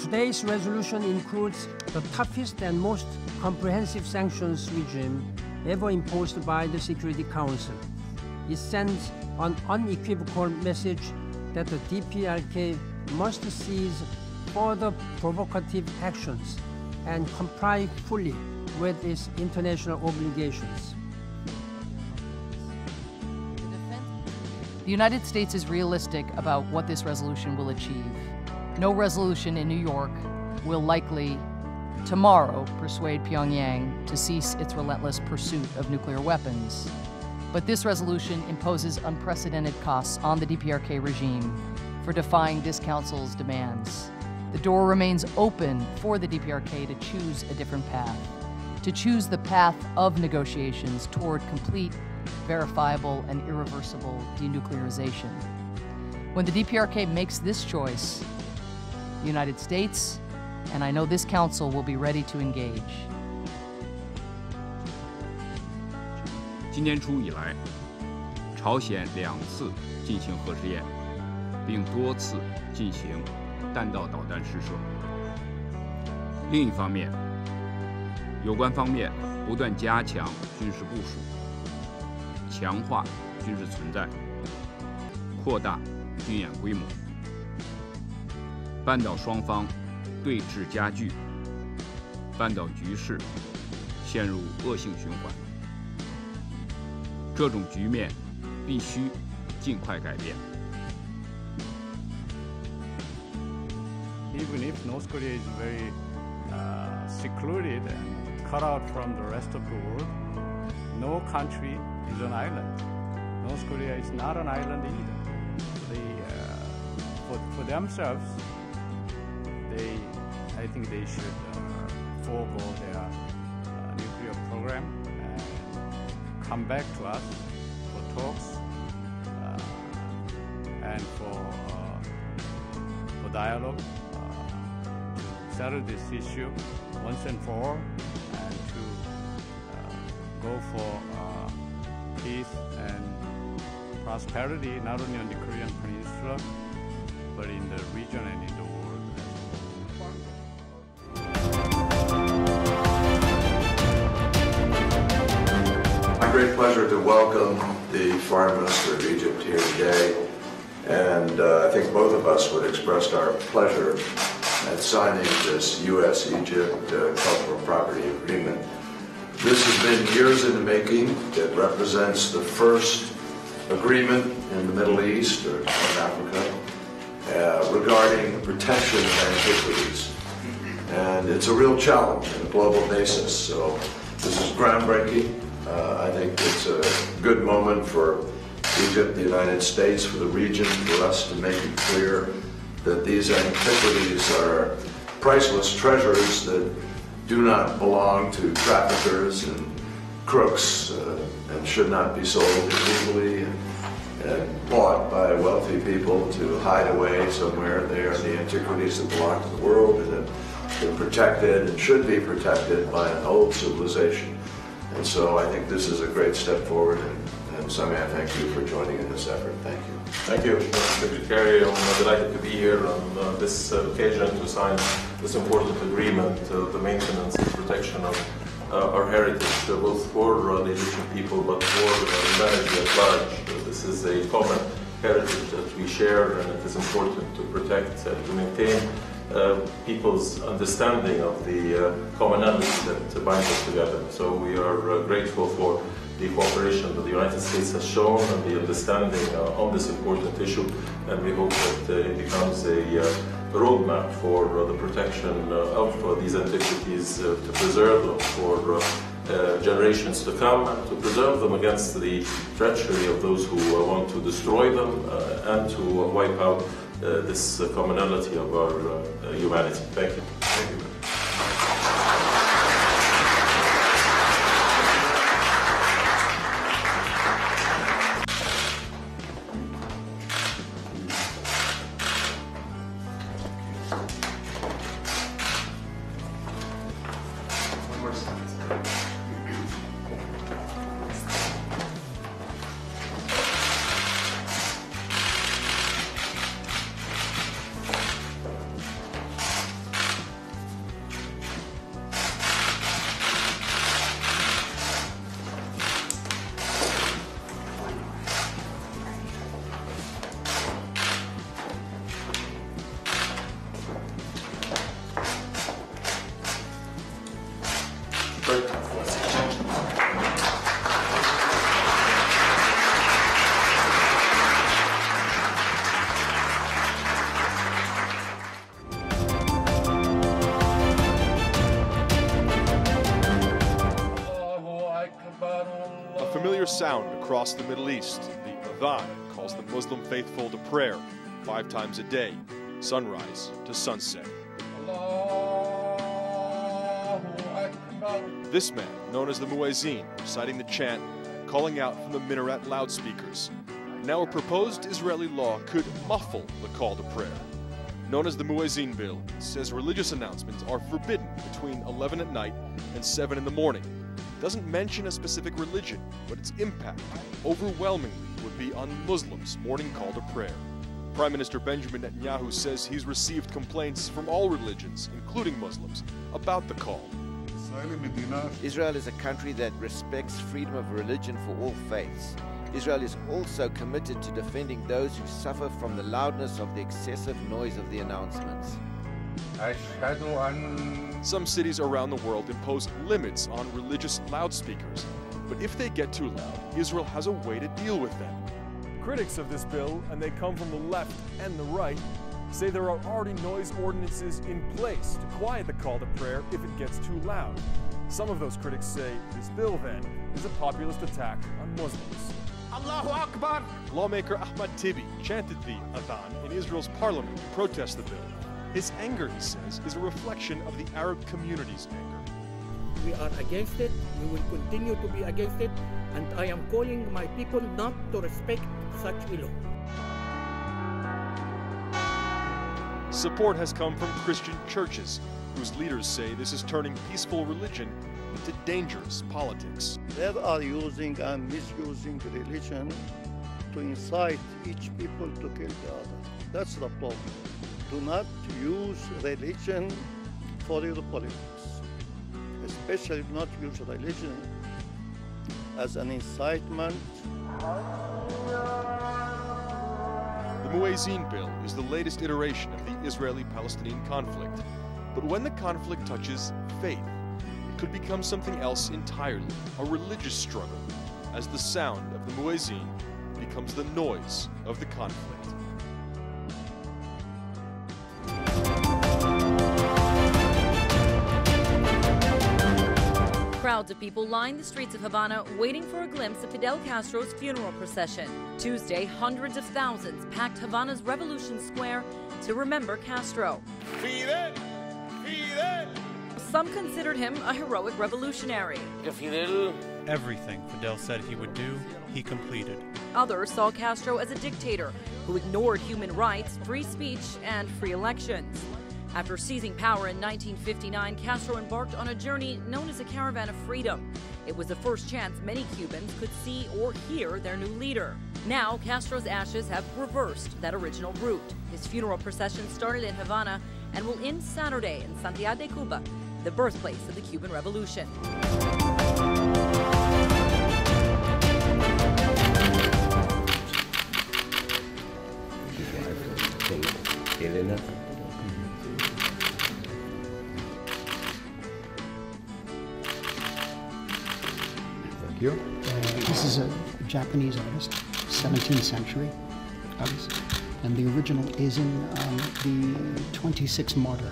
Today's resolution includes the toughest and most comprehensive sanctions regime ever imposed by the Security Council. It sends an unequivocal message that the DPRK must cease further provocative actions and comply fully with its international obligations. The United States is realistic about what this resolution will achieve. No resolution in New York will likely, tomorrow, persuade Pyongyang to cease its relentless pursuit of nuclear weapons. But this resolution imposes unprecedented costs on the DPRK regime for defying this council's demands. The door remains open for the DPRK to choose a different path, to choose the path of negotiations toward complete, verifiable, and irreversible denuclearization. When the DPRK makes this choice, the United States, and I know this council, will be ready to engage. 今年初以来，朝鲜2次进行核试验，并多次进行弹道导弹试射。另一方面，有关方面不断加强军事部署，强化军事存在，扩大军演规模。半岛双方对峙加剧，半岛局势陷入恶性循环。这种局面必须尽快改变。Even if North Korea is very secluded and cut out from the rest of the world, no country is an island. North Korea is not an island either. For themselves, I think they should forego their nuclear program and come back to us for talks and for dialogue to settle this issue once and for all, and to go for peace and prosperity not only on the Korean Peninsula but in the region and in the world. My great pleasure to welcome the Foreign Minister of Egypt here today, and I think both of us would express our pleasure at signing this U.S.-Egypt cultural property agreement. This has been years in the making. It represents the first agreement in the Middle East or North Africa regarding the protection of antiquities. And it's a real challenge on a global basis, so this is groundbreaking. I think it's a good moment for Egypt, the United States, for the region, for us to make it clear that these antiquities are priceless treasures that do not belong to traffickers and crooks and should not be sold illegally and bought by wealthy people to hide away somewhere. They are the antiquities that belong to the world and that are protected and should be protected by an old civilization. And so I think this is a great step forward, and Samia, thank you for joining in this effort. Thank you. Thank you, Secretary. I'm delighted to be here on this occasion to sign this important agreement, the maintenance and protection of our heritage, both for the Egyptian people but for humanity at large. This is a common heritage that we share, and it is important to protect and to maintain people's understanding of the commonalities that bind us together. So we are grateful for the cooperation that the United States has shown and the understanding on this important issue, and we hope that it becomes a roadmap for the protection of these antiquities, to preserve them for generations to come, and to preserve them against the treachery of those who want to destroy them and to wipe out this commonality of our humanity. Thank you. Thank you. very tough message. A familiar sound across the Middle East, the adhan calls the Muslim faithful to prayer 5 times a day, sunrise to sunset. This man, known as the muezzin, reciting the chant, calling out from the minaret loudspeakers. Now a proposed Israeli law could muffle the call to prayer. Known as the muezzin bill, it says religious announcements are forbidden between 11 at night and 7 in the morning. It doesn't mention a specific religion, but its impact overwhelmingly would be on Muslims' morning call to prayer. Prime Minister Benjamin Netanyahu says he's received complaints from all religions, including Muslims, about the call. Israel is a country that respects freedom of religion for all faiths. Israel is also committed to defending those who suffer from the loudness of the excessive noise of the announcements. Some cities around the world impose limits on religious loudspeakers, but if they get too loud, Israel has a way to deal with them. Critics of this bill, and they come from the left and the right, say there are already noise ordinances in place to quiet the call to prayer if it gets too loud. Some of those critics say this bill, then, is a populist attack on Muslims. Allahu Akbar! Lawmaker Ahmad Tibi chanted the adhan in Israel's parliament to protest the bill. His anger, he says, is a reflection of the Arab community's anger. We are against it, we will continue to be against it, and I am calling my people not to respect such a law. Support has come from Christian churches, whose leaders say this is turning peaceful religion into dangerous politics. They are using and misusing religion to incite each people to kill the other. That's the problem. Do not use religion for your politics, especially not use religion as an incitement. The muezzin bill is the latest iteration of the Israeli-Palestinian conflict. But when the conflict touches faith, it could become something else entirely, a religious struggle, as the sound of the muezzin becomes the noise of the conflict. Crowds of people line the streets of Havana waiting for a glimpse of Fidel Castro's funeral procession. Tuesday, hundreds of thousands packed Havana's Revolution Square to remember Castro. Fidel! Fidel! Some considered him a heroic revolutionary. Everything Fidel said he would do, he completed. Others saw Castro as a dictator who ignored human rights, free speech, and free elections. After seizing power in 1959, Castro embarked on a journey known as a caravan of freedom. It was the first chance many Cubans could see or hear their new leader. Now, Castro's ashes have reversed that original route. His funeral procession started in Havana and will end Saturday in Santiago de Cuba, the birthplace of the Cuban Revolution. This is a Japanese artist, 17th century artist, and the original is in the 26th martyr.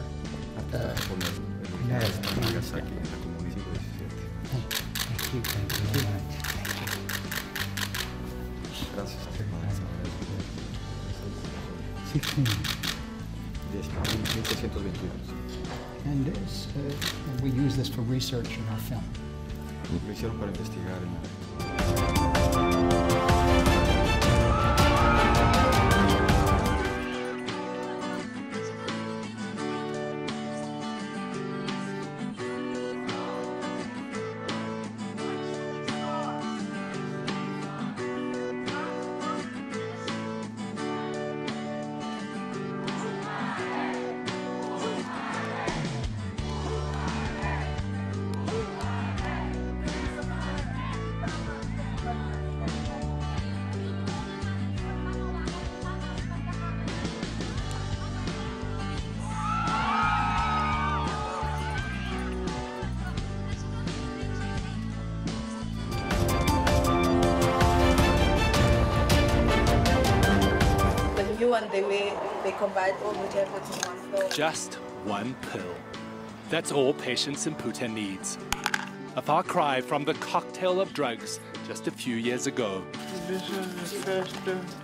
And we use this for research in our film. Lo hicieron para investigar. the way they combine all the tablets in one pill. Just one pill. That's all patients in Bhutan needs. A far cry from the cocktail of drugs just a few years ago.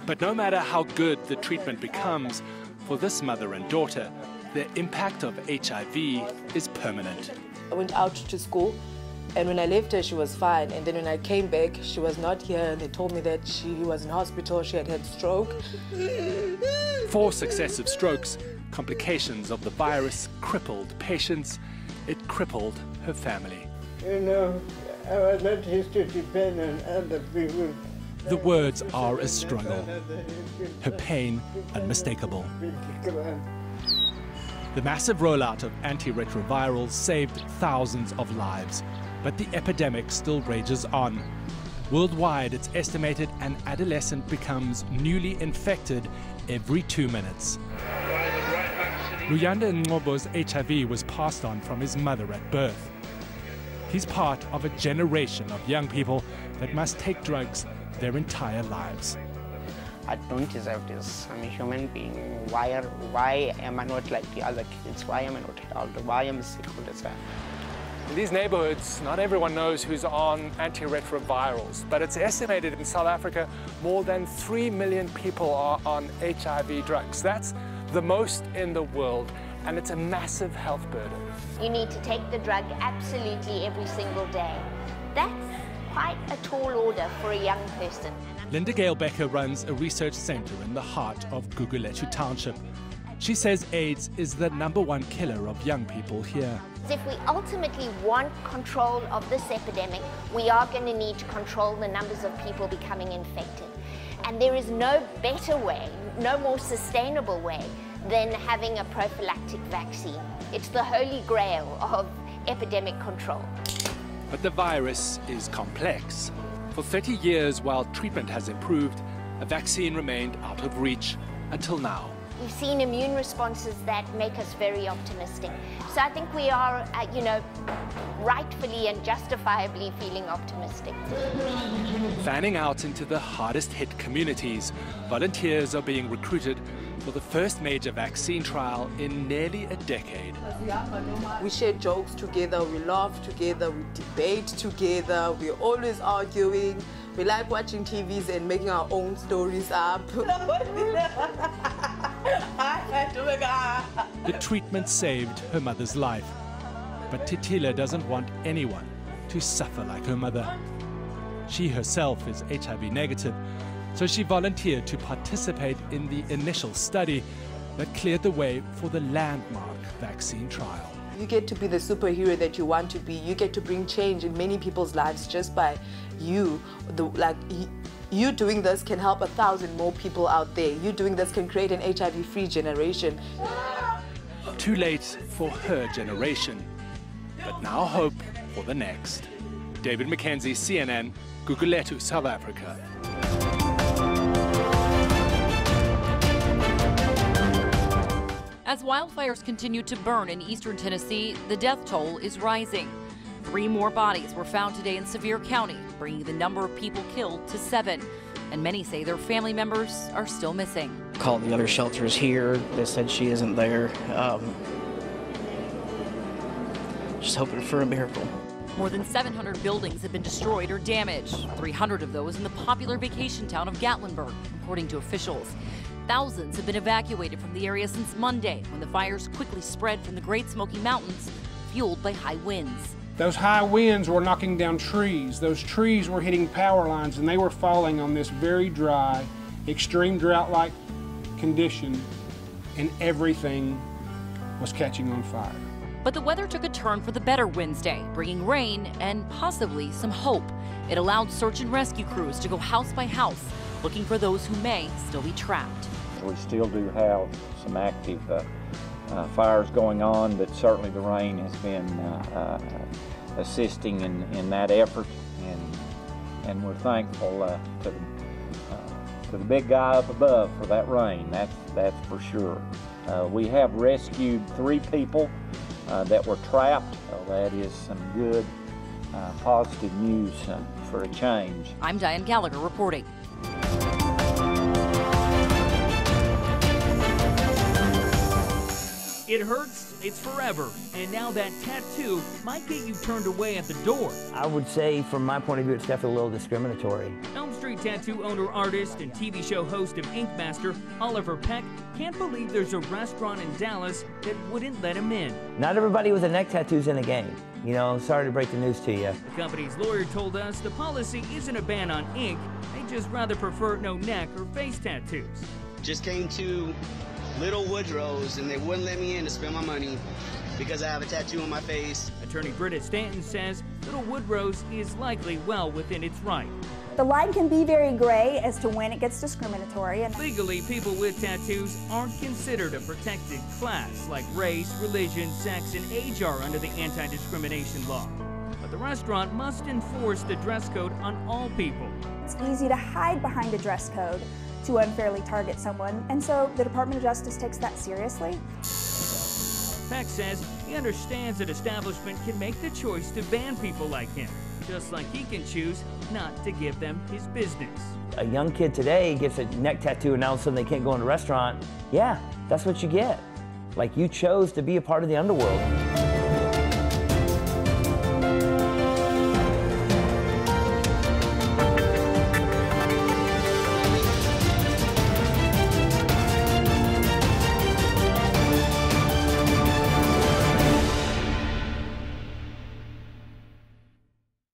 But no matter how good the treatment becomes, for this mother and daughter, the impact of HIV is permanent. I went out to school, and when I left her, she was fine. And then when I came back, she was not here, and they told me that she was in hospital, she had had stroke. 4 successive strokes, complications of the virus, crippled patients. It crippled her family. You know, I was not used to depend on other people. The words are a struggle. Her pain unmistakable. The massive rollout of antiretrovirals saved thousands of lives, but the epidemic still rages on. Worldwide, it's estimated an adolescent becomes newly infected every 2 minutes. Luyanda Ngobo's HIV was passed on from his mother at birth. He's part of a generation of young people that must take drugs their entire lives. I don't deserve this. I'm a human being. Why am I not like the other kids? Why am I not healthy? Why am I sick all the time? In these neighborhoods, not everyone knows who's on antiretrovirals, but it's estimated in South Africa more than 3 million people are on HIV drugs. That's the most in the world, and it's a massive health burden. You need to take the drug absolutely every single day. That's quite a tall order for a young person. Linda Gale Becker runs a research center in the heart of Gugulethu Township. She says AIDS is the #1 killer of young people here. If we ultimately want control of this epidemic, we are going to need to control the numbers of people becoming infected. And there is no better way, no more sustainable way than having a prophylactic vaccine. It's the holy grail of epidemic control. But the virus is complex. For 30 years, while treatment has improved, a vaccine remained out of reach until now. We've seen immune responses that make us very optimistic. So I think we are, rightfully and justifiably feeling optimistic. Fanning out into the hardest hit communities, volunteers are being recruited for the first major vaccine trial in nearly a decade. We share jokes together, we laugh together, we debate together, we're always arguing. We like watching TVs and making our own stories up. The treatment saved her mother's life. But Titila doesn't want anyone to suffer like her mother. She herself is HIV negative, so she volunteered to participate in the initial study that cleared the way for the landmark vaccine trial. You get to be the superhero that you want to be. You get to bring change in many people's lives just by you. You doing this can help 1,000 more people out there. You doing this can create an HIV-free generation. Too late for her generation, but now hope for the next. David Mackenzie, CNN, Gugulethu, South Africa. As wildfires continue to burn in eastern Tennessee, the death toll is rising. 3 more bodies were found today in Sevier County, bringing the number of people killed to 7. And many say their family members are still missing. Called the other shelters here. They said she isn't there. Just hoping for a miracle. More than 700 buildings have been destroyed or damaged, 300 of those in the popular vacation town of Gatlinburg, according to officials. Thousands have been evacuated from the area since Monday, when the fires quickly spread from the Great Smoky Mountains, fueled by high winds. Those high winds were knocking down trees. Those trees were hitting power lines, and they were falling on this very dry, extreme drought-like condition, and everything was catching on fire. But the weather took a turn for the better Wednesday, bringing rain and possibly some hope. It allowed search and rescue crews to go house by house, looking for those who may still be trapped. We still do have some active fires going on, but certainly the rain has been assisting in that effort, and we're thankful to the big guy up above for that rain. That's for sure. We have rescued 3 people that were trapped. So that is some good, positive news for a change. I'm Diane Gallagher reporting. It hurts, it's forever, and now that tattoo might get you turned away at the door. I would say, from my point of view, it's definitely a little discriminatory. Elm Street tattoo owner, artist, and TV show host of Ink Master, Oliver Peck, can't believe there's a restaurant in Dallas that wouldn't let him in. Not everybody with a neck tattoo's in the game. You know, sorry to break the news to you. The company's lawyer told us the policy isn't a ban on ink, they just rather prefer no neck or face tattoos. Just came to Little Woodrow's and they wouldn't let me in to spend my money because I have a tattoo on my face. Attorney Britta Stanton says Little Woodrow's is likely well within its right. The line can be very gray as to when it gets discriminatory. And legally, people with tattoos aren't considered a protected class like race, religion, sex, and age are under the anti-discrimination law. But the restaurant must enforce the dress code on all people. It's easy to hide behind a dress code to unfairly target someone, and so the Department of Justice takes that seriously. Peck says he understands that establishment can make the choice to ban people like him, just like he can choose not to give them his business. A young kid today gets a neck tattoo and now all of a sudden they can't go in a restaurant. Yeah, that's what you get. Like, you chose to be a part of the underworld.